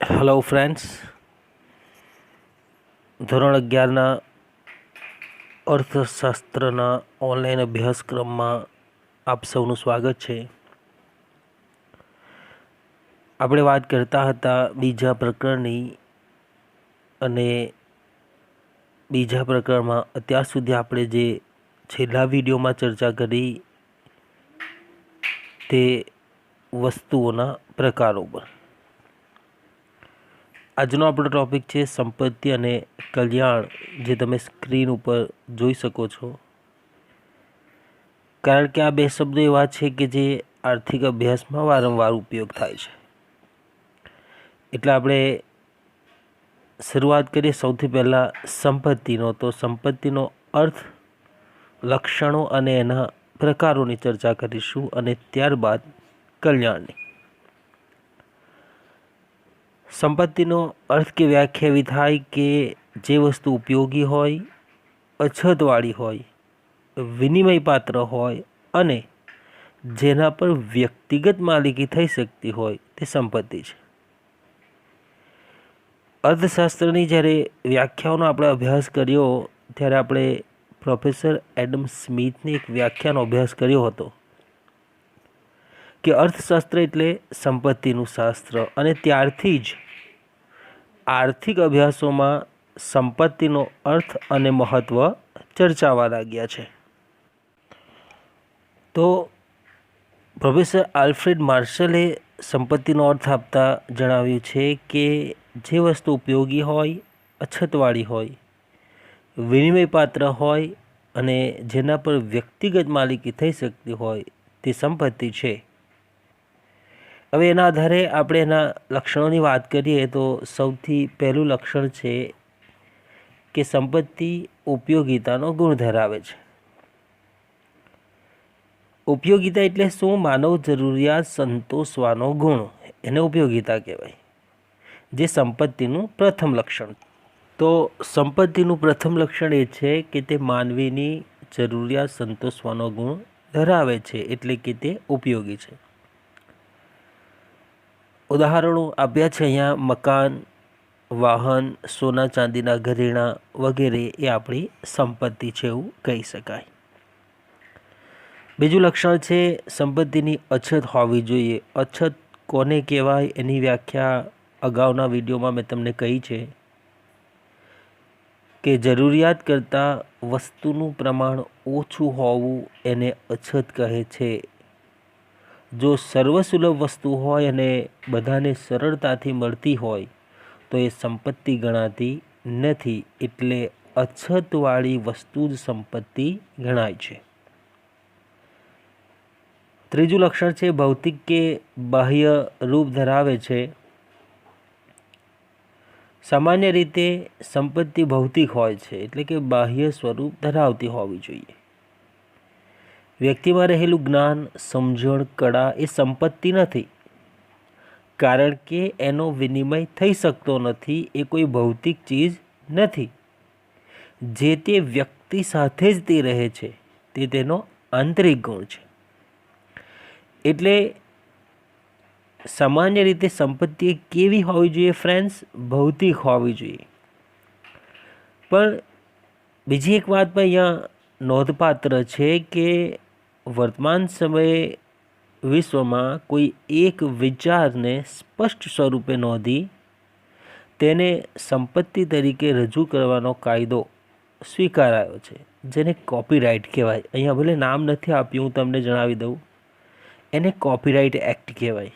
Hello friends, ધોરણ 11ના અર્થશાસ્ત્રના online અભ્યાસક્રમમાં આપ સૌનું સ્વાગત છે. આપણે વાત કરતા હતા બીજા પ્રકરણની, અને બીજા પ્રકરણમાં અત્યાર સુધી આપણે જે છેલ્લા વિડીયોમાં ચર્ચા કરી તે વસ્તુઓના પ્રકારો પર. આજનો આપણો ટૉપિક છે સંપત્તિ અને કલ્યાણ, જે તમે સ્ક્રીન ઉપર જોઈ શકો છો. કારણ કે આ બે શબ્દો એવા છે કે જે આર્થિક અભ્યાસમાં વારંવાર ઉપયોગ થાય છે. એટલે આપણે શરૂઆત કરીએ સૌથી પહેલાં સંપત્તિનો. તો સંપત્તિનો અર્થ, લક્ષણો અને એના પ્રકારોની ચર્ચા કરીશું, અને ત્યારબાદ કલ્યાણની. સંપત્તિનો અર્થ કે વ્યાખ્યા એવી થાય કે જે વસ્તુ ઉપયોગી હોય, અછતવાળી હોય, વિનિમયપાત્ર હોય અને જેના પર વ્યક્તિગત માલિકી થઈ શકતી હોય તે સંપત્તિ છે. અર્થશાસ્ત્રની જ્યારે વ્યાખ્યાઓનો આપણે અભ્યાસ કર્યો ત્યારે આપણે પ્રોફેસર એડમ સ્મિથની એક વ્યાખ્યાનો અભ્યાસ કર્યો હતો કે અર્થશાસ્ત્ર એટલે સંપત્તિનું શાસ્ત્ર, અને ત્યારથી જ આર્થિક અભ્યાસોમાં સંપત્તિનો અર્થ અને મહત્ત્વ ચર્ચાવા લાગ્યા છે. તો પ્રોફેસર આલ્ફ્રેડ માર્શલે સંપત્તિનો અર્થ આપતા જણાવ્યું છે કે જે વસ્તુ ઉપયોગી હોય, અછતવાળી હોય, વિનિમયપાત્ર હોય અને જેના પર વ્યક્તિગત માલિકી થઈ શકતી હોય તે સંપત્તિ છે. હવે એના આધારે આપણે એના લક્ષણોની વાત કરીએ તો સૌથી પહેલું લક્ષણ છે કે સંપત્તિ ઉપયોગિતાનો ગુણ ધરાવે છે. ઉપયોગિતા એટલે શું? માનવ જરૂરિયાત સંતોષવાનો ગુણ, એને ઉપયોગિતા કહેવાય, જે સંપત્તિનું પ્રથમ લક્ષણ. તો સંપત્તિનું પ્રથમ લક્ષણ એ છે કે તે માનવીની જરૂરિયાત સંતોષવાનો ગુણ ધરાવે છે, એટલે કે તે ઉપયોગી છે. ઉદાહરણો આપ્યા છે અહીંયા: મકાન, વાહન, સોના ચાંદીના ઘરેણાં વગેરે એ આપણી સંપત્તિ છે એવું કહી શકાય. બીજું લક્ષણ છે સંપત્તિની અછત હોવી જોઈએ. અછત કોને કહેવાય એની વ્યાખ્યા અગાઉના વિડીયોમાં મેં તમને કહી છે કે જરૂરિયાત કરતાં વસ્તુનું પ્રમાણ ઓછું હોવું એને અછત કહે છે. જો સર્વસુલભ વસ્તુ હોય અને બધાને સરળતાથી મળતી હોય તો એ સંપત્તિ ગણાતી નથી, એટલે અછતવાળી વસ્તુ જ સંપત્તિ ગણાય છે. ત્રીજું લક્ષણ છે ભૌતિક કે બાહ્ય રૂપ ધરાવે છે. સામાન્ય રીતે સંપત્તિ ભૌતિક હોય છે, એટલે કે બાહ્ય સ્વરૂપ ધરાવતી હોવી જોઈએ. વ્યક્તિમાં રહેલું જ્ઞાન, સમજણ, કળા એ સંપત્તિ નથી, કારણ કે એનો વિનિમય થઈ શકતો નથી. એ કોઈ ભૌતિક ચીજ નથી. જે તે વ્યક્તિ સાથે જ તે રહે છે તે તેનો આંતરિક ગુણ છે. એટલે સામાન્ય રીતે સંપત્તિ કેવી હોવી જોઈએ ફ્રેન્ડ્સ? ભૌતિક હોવી જોઈએ. પણ બીજી એક વાત પણ અહીંયા નોંધપાત્ર છે કે વર્તમાન સમયે વિશ્વમાં કોઈ એક વિચારને સ્પષ્ટ સ્વરૂપે નોંધી તેને સંપત્તિ તરીકે રજૂ કરવાનો કાયદો સ્વીકારાયો છે, જેને કોપીરાઇટ કહેવાય. અહીંયા ભલે નામ નથી આપ્યું, હું તમને જણાવી દઉં, એને કોપીરાઇટ એક્ટ કહેવાય.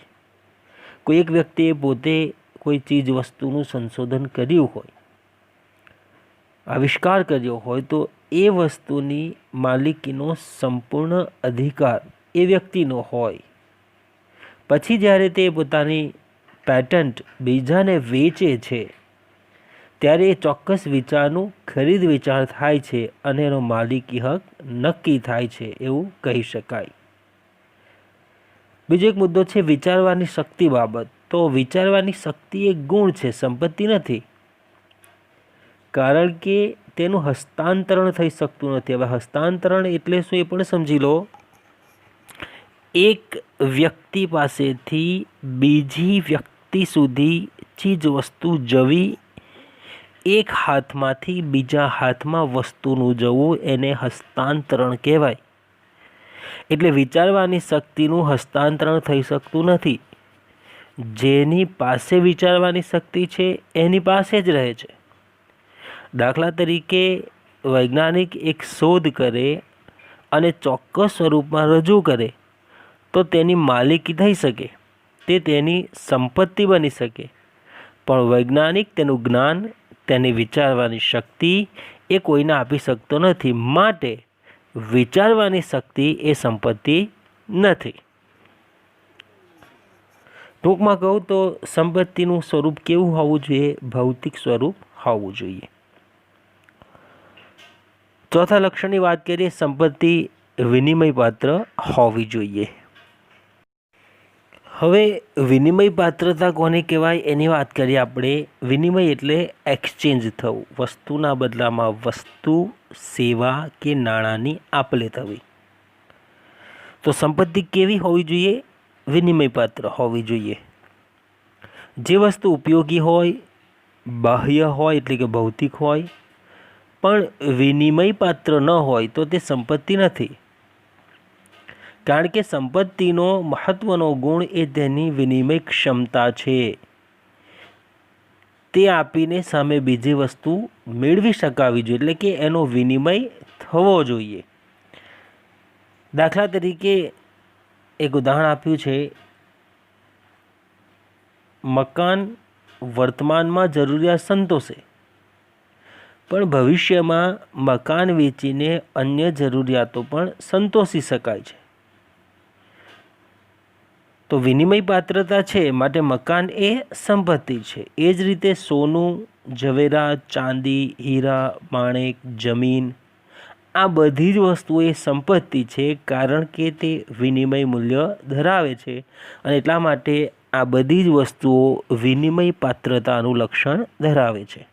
કોઈ એક વ્યક્તિએ પોતે કોઈ ચીજ વસ્તુનું સંશોધન કર્યું હોય, આવિષ્કાર કર્યો હોય, તો એ વસ્તુની માલિકીનો સંપૂર્ણ અધિકાર એ વ્યક્તિનો હોય. પછી જ્યારે તે પોતાની પેટન્ટ બીજાને વેચે છે ત્યારે એ ચોક્કસ વિચારનું ખરીદ વેચાણ થાય છે અને એનો માલિકી હક નક્કી થાય છે એવું કહી શકાય. બીજો એક મુદ્દો છે વિચારવાની શક્તિ બાબત. તો વિચારવાની શક્તિ એક ગુણ છે, સંપત્તિ નથી, કારણ કે તેનું હસ્તાંતરણ થઈ શકતું નથી. હવે હસ્તાંતરણ એટલે શું એ પણ સમજી લો. એક વ્યક્તિ પાસેથી બીજી વ્યક્તિ સુધી ચીજવસ્તુ જવી, એક હાથમાંથી બીજા હાથમાં વસ્તુનું જવું એને હસ્તાંતરણ કહેવાય. એટલે વિચારવાની શક્તિનું હસ્તાંતરણ થઈ શકતું નથી. જેની પાસે વિચારવાની શક્તિ છે એની પાસે જ રહે છે. દાખલા તરીકે વૈજ્ઞાનિક એક શોધ કરે અને ચોક્કસ સ્વરૂપમાં રજૂ કરે તો તેની માલિકી થઈ શકે, તે તેની સંપત્તિ બની શકે. પણ વૈજ્ઞાનિક તેનું જ્ઞાન, તેની વિચારવાની શક્તિ એ કોઈને આપી શકતો નથી. માટે વિચારવાની શક્તિ એ સંપત્તિ નથી. ટૂંકમાં કહું તો સંપત્તિનું સ્વરૂપ કેવું હોવું જોઈએ? ભૌતિક સ્વરૂપ હોવું જોઈએ. ચોથા લક્ષણની વાત કરીએ, સંપત્તિ વિનિમય પાત્ર હોવી જોઈએ. હવે વિનિમય પાત્રતા કોને કહેવાય એની વાત કરીએ આપણે. વિનિમય એટલે એક્સચેન્જ થવું, વસ્તુના બદલામાં વસ્તુ, સેવા કે નાણાંની આપ-લે થવી. તો સંપત્તિ કેવી હોવી જોઈએ? વિનિમય પાત્ર હોવી જોઈએ. જે વસ્તુ ઉપયોગી હોય, બાહ્ય હોય એટલે કે ભૌતિક હોય, પણ વિનિમય પાત્ર ન હોય તો તે સંપત્તિ નથી. કારણ કે સંપત્તિનો મહત્વનો ગુણ એ તેની વિનિમય ક્ષમતા છે. તે આપીને સામે બીજી વસ્તુ મેળવી શકાવી જોઈએ, એટલે કે એનો વિનિમય થવો જોઈએ. દાખલા તરીકે એક ઉદાહરણ આપ્યું છે, મકાન વર્તમાનમાં જરૂરિયાત સંતોષે, પણ ભવિષ્યમાં મકાન વેચીને અન્ય જરૂરિયાતો પણ સંતોષી શકાય છે. તો વિનિમય પાત્રતા છે, માટે મકાન એ સંપત્તિ છે. એ જ રીતે સોનું, ઝવેરાત, ચાંદી, હીરા, માણેક, જમીન, આ બધી જ વસ્તુઓ એ સંપત્તિ છે, કારણ કે તે વિનિમય મૂલ્ય ધરાવે છે. અને એટલા માટે આ બધી જ વસ્તુઓ વિનિમય પાત્રતાનું લક્ષણ ધરાવે છે.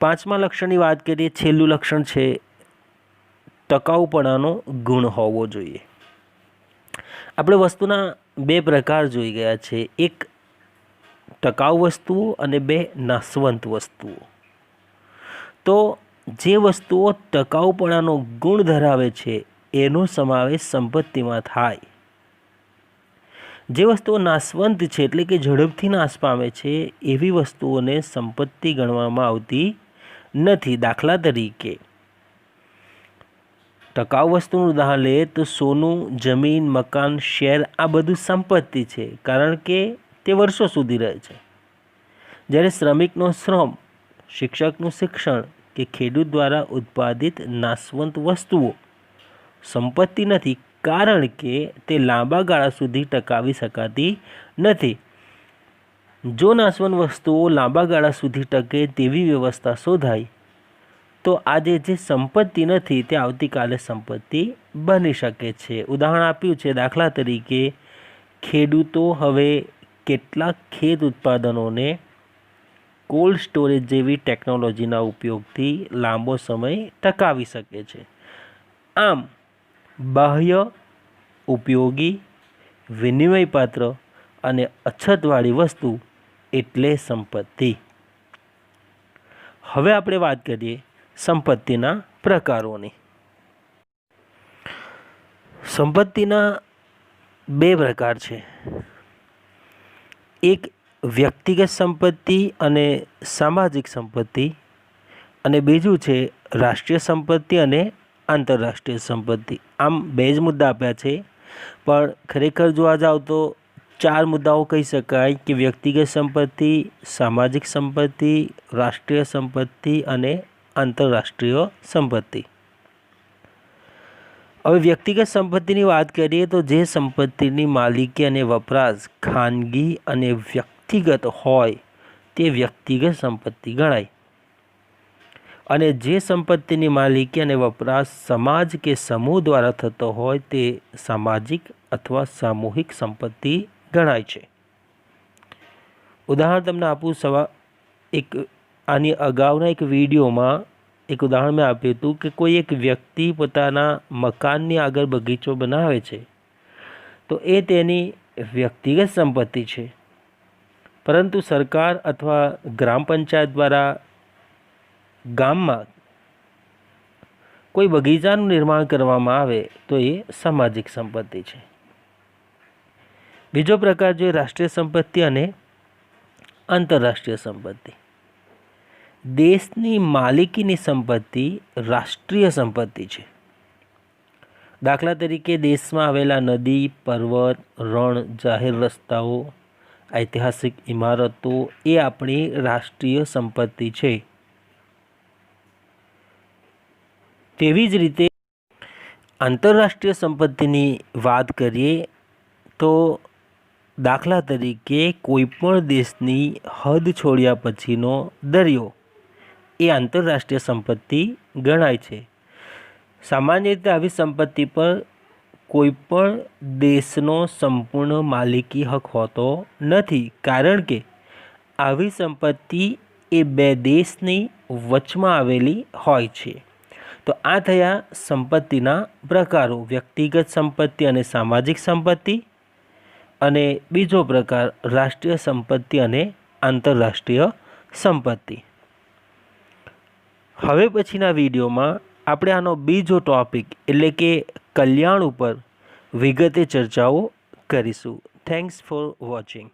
પાંચમા લક્ષણની વાત કરીએ, છેલ્લું લક્ષણ છે ટકાઉપણાનો ગુણ હોવો જોઈએ. આપણે વસ્તુના બે પ્રકાર જોઈ ગયા છે, એક ટકાઉ વસ્તુઓ અને બે નાશવંત વસ્તુઓ. તો જે વસ્તુઓ ટકાઉપણાનો ગુણ ધરાવે છે એનો સમાવેશ સંપત્તિમાં થાય. જે વસ્તુઓ નાશવંત છે એટલે કે ઝડપથી નાશ પામે છે એવી વસ્તુઓને સંપત્તિ ગણવામાં આવતી નથી. દાખલા તરીકે ટકાઉ વસ્તુનું ઉદાહરણ લઈએ તો સોનું, જમીન, મકાન, શેર આ બધું સંપત્તિ છે, કારણ કે તે વર્ષો સુધી રહે છે. જ્યારે શ્રમિકનો શ્રમ, શિક્ષકનું શિક્ષણ કે ખેડૂત દ્વારા ઉત્પાદિત નાશવંત વસ્તુઓ સંપત્તિ નથી, કારણ કે તે લાંબા ગાળા સુધી ટકાવી શકાતી નથી. જો નાશવંત વસ્તુઓ લાંબા ગાળા સુધી ટકે તેવી વ્યવસ્થા શોધાય તો આજે જે સંપત્તિ નથી તે આવતીકાલે સંપત્તિ બની શકે છે. ઉદાહરણ આપ્યું છે, દાખલા તરીકે ખેડૂતો હવે કેટલાક ખેત ઉત્પાદનોને કોલ્ડ સ્ટોરેજ જેવી ટેકનોલોજીના ઉપયોગથી લાંબો સમય ટકાવી શકે છે. આમ બાહ્ય, ઉપયોગી, વિનિમયપાત્ર અને અછતવાળી વસ્તુ એટલે સંપત્તિ. હવે આપણે વાત કરીએ સંપત્તિના પ્રકારોની. સંપત્તિના બે પ્રકાર છે, એક વ્યક્તિગત સંપત્તિ અને સામાજિક સંપત્તિ, અને બીજું છે રાષ્ટ્રીય સંપત્તિ અને આંતરરાષ્ટ્રીય સંપત્તિ. આમ બે જ મુદ્દા આપ્યા છે, પણ ખરેખર જોવા જાવ તો ચાર મુદ્દાઓ કહી શકાય કે વ્યક્તિગત સંપત્તિ, સામાજિક સંપત્તિ, રાષ્ટ્રીય સંપત્તિ અને આંતરરાષ્ટ્રીય સંપત્તિ. હવે વ્યક્તિગત સંપત્તિની વાત કરીએ તો જે સંપત્તિની માલિકી અને વપરાશ ખાનગી અને વ્યક્તિગત હોય તે વ્યક્તિગત સંપત્તિ ગણાય. અને જે સંપત્તિની માલિકી અને વપરાશ સમાજ કે સમૂહ દ્વારા થતો હોય તે સામાજિક અથવા સામૂહિક સંપત્તિ ગણાય છે. ઉદાહરણ તમને આપું, આની અગાઉના એક વિડીયોમાં એક ઉદાહરણ મેં આપ્યું હતું કે કોઈ એક વ્યક્તિ પોતાના મકાનની આગળ બગીચો બનાવે છે, તો એ તેની વ્યક્તિગત સંપત્તિ છે. પરંતુ સરકાર અથવા ગ્રામ પંચાયત દ્વારા ગામમાં કોઈ બગીચાનું નિર્માણ કરવામાં આવે તો એ સામાજિક સંપત્તિ છે. બીજો પ્રકાર છે રાષ્ટ્રીય સંપત્તિ અને આંતરરાષ્ટ્રીય સંપત્તિ. દેશની માલિકીની સંપત્તિ રાષ્ટ્રીય સંપત્તિ છે. દાખલા તરીકે દેશમાં આવેલા નદી, પર્વત, રણ, જાહેર રસ્તાઓ, ઐતિહાસિક ઇમારતો એ આપણી રાષ્ટ્રીય સંપત્તિ છે. તેવી જ રીતે આંતરરાષ્ટ્રીય સંપત્તિની વાત કરીએ તો દાખલા તરીકે કોઈપણ દેશની હદ છોડ્યા પછીનો દરિયો એ આંતરરાષ્ટ્રીય સંપત્તિ ગણાય છે. સામાન્ય રીતે આવી સંપત્તિ પર કોઈપણ દેશનો સંપૂર્ણ માલિકી હક હોતો નથી, કારણ કે આવી સંપત્તિ એ બે દેશની વચમાં આવેલી હોય છે. તો આ થયા સંપત્તિના પ્રકારો: વ્યક્તિગત સંપત્તિ અને સામાજિક સંપત્તિ, અને બીજો પ્રકાર રાષ્ટ્રીય સંપત્તિ અને આંતરરાષ્ટ્રીય સંપત્તિ. હવે પછીના વિડીયોમાં આપણે આનો બીજો ટોપિક એટલે કે કલ્યાણ ઉપર વિગતે ચર્ચાઓ કરીશું. Thanks for watching.